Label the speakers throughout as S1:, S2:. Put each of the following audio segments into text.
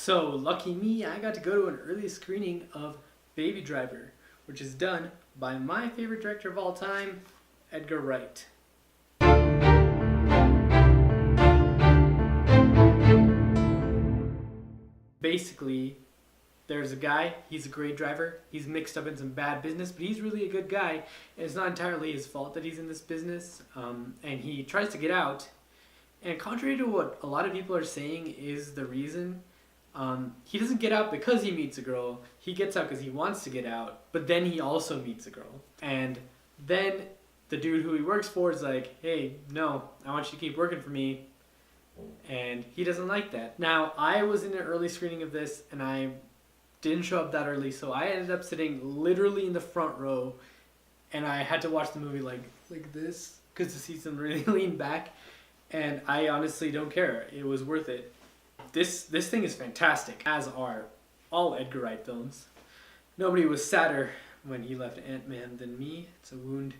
S1: So, lucky me, I got to go to an early screening of Baby Driver, which is done by my favorite director of all time, Edgar Wright. Basically, there's a guy, he's a great driver, he's mixed up in some bad business, but he's really a good guy, and it's not entirely his fault that he's in this business, and he tries to get out. And contrary to what a lot of people are saying is the reason, he doesn't get out because he meets a girl. He gets out because he wants to get out, but then he also meets a girl. And then the dude who he works for is like, hey, no, I want you to keep working for me. And he doesn't like that. Now, I was in an early screening of this, and I didn't show up that early, so I ended up sitting literally in the front row, and I had to watch the movie like this because the seats didn't really lean back. And I honestly don't care. It was worth it. This thing is fantastic, as are all Edgar Wright films. Nobody was sadder when he left Ant-Man than me. It's a wound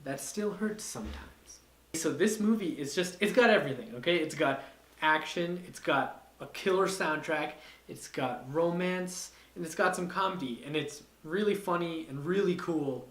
S1: that still hurts sometimes. So this movie is just, it's got everything, okay? It's got action, it's got a killer soundtrack, it's got romance, and it's got some comedy. And it's really funny and really cool.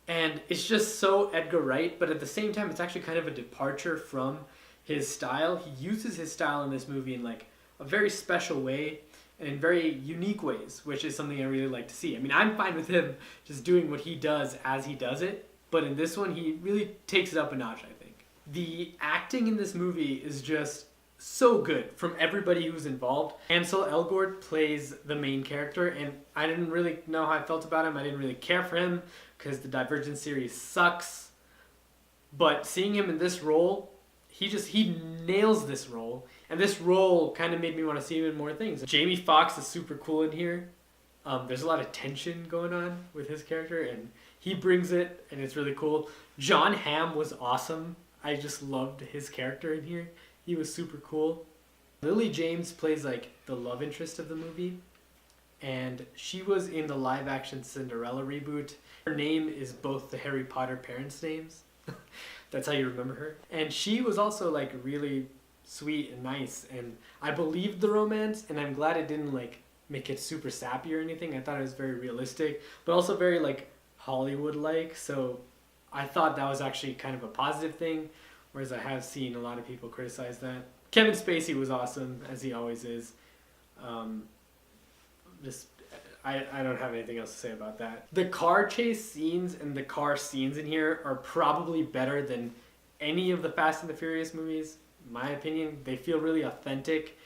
S1: And it's just so Edgar Wright, but at the same time, it's actually kind of a departure from his style. He uses his style in this movie in like a very special way and in very unique ways, which is something I really like to see. I mean, I'm fine with him just doing what he does as he does it, but in this one, he really takes it up a notch, I think. The acting in this movie is just so good from everybody who's involved. Ansel Elgort plays the main character, and I didn't really know how I felt about him. I didn't really care for him because the Divergent series sucks. But seeing him in this role, he nails this role, and this role kind of made me want to see him in more things. Jamie Foxx is super cool in here. There's a lot of tension going on with his character, and he brings it, and it's really cool. Jon Hamm was awesome. I just loved his character in here. He was super cool. Lily James plays like the love interest of the movie, and she was in the live-action Cinderella reboot. Her name is both the Harry Potter parents' names. That's how you remember her. And she was also like really sweet and nice, and I believed the romance, and I'm glad it didn't like make it super sappy or anything. I thought it was very realistic, but also very like Hollywood-like, so I thought that was actually kind of a positive thing, whereas I have seen a lot of people criticize that. Kevin Spacey was awesome, as he always is. I don't have anything else to say about that. The car chase scenes and the car scenes in here are probably better than any of the Fast and the Furious movies. In my opinion, they feel really authentic,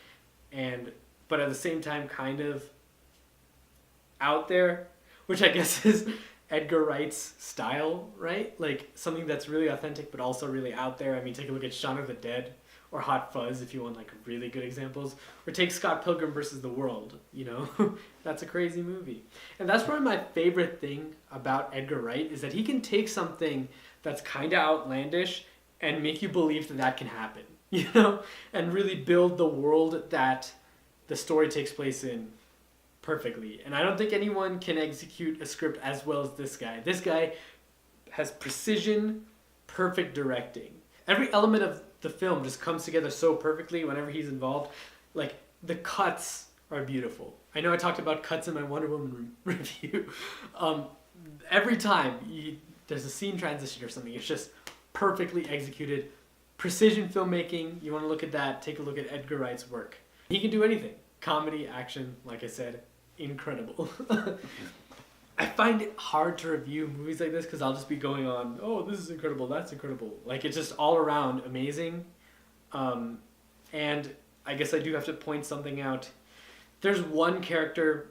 S1: but at the same time kind of out there, which I guess is Edgar Wright's style, right? Like something that's really authentic but also really out there. I mean, take a look at Shaun of the Dead or Hot Fuzz if you want like really good examples. Or take Scott Pilgrim versus the World, you know? That's a crazy movie. And that's probably my favorite thing about Edgar Wright is that he can take something that's kind of outlandish and make you believe that that can happen, you know? And really build the world that the story takes place in perfectly. And I don't think anyone can execute a script as well as this guy. This guy has precision, perfect directing. Every element of the film just comes together so perfectly whenever he's involved. Like, the cuts are beautiful. I know I talked about cuts in my Wonder Woman review. Every time there's a scene transition or something, it's just perfectly executed. Precision filmmaking, you want to look at that, take a look at Edgar Wright's work. He can do anything. Comedy, action, like I said, incredible. I find it hard to review movies like this because I'll just be going on, oh, this is incredible, that's incredible. Like, it's just all around amazing. And I guess I do have to point something out. There's one character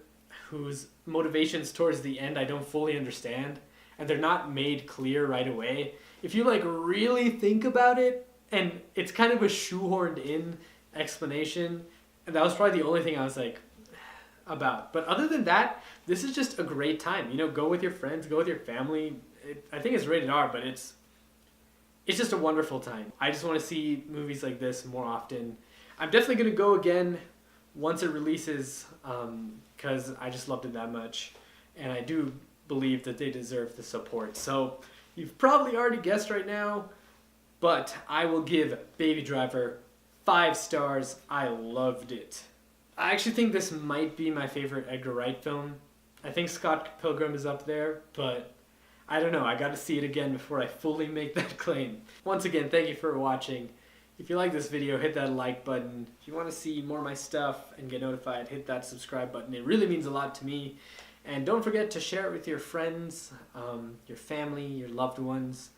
S1: whose motivations towards the end I don't fully understand, and they're not made clear right away. If you, like, really think about it, and it's kind of a shoehorned in explanation, and that was probably the only thing I was like, about. But other than that, this is just a great time. You know, go with your friends, go with your family. I think it's rated R, but it's just a wonderful time. I just want to see movies like this more often. I'm definitely going to go again once it releases because I just loved it that much. And I do believe that they deserve the support. So you've probably already guessed right now, but I will give Baby Driver 5 stars. I loved it. I actually think this might be my favorite Edgar Wright film. I think Scott Pilgrim is up there, but I don't know. I got to see it again before I fully make that claim. Once again, thank you for watching. If you like this video, hit that like button. If you want to see more of my stuff and get notified, hit that subscribe button. It really means a lot to me. And don't forget to share it with your friends, your family, your loved ones.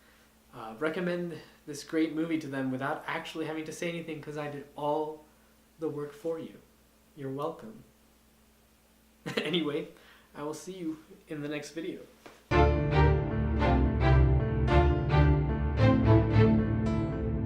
S1: Recommend this great movie to them without actually having to say anything, because I did all the work for you. You're welcome. Anyway, I will see you in the next video.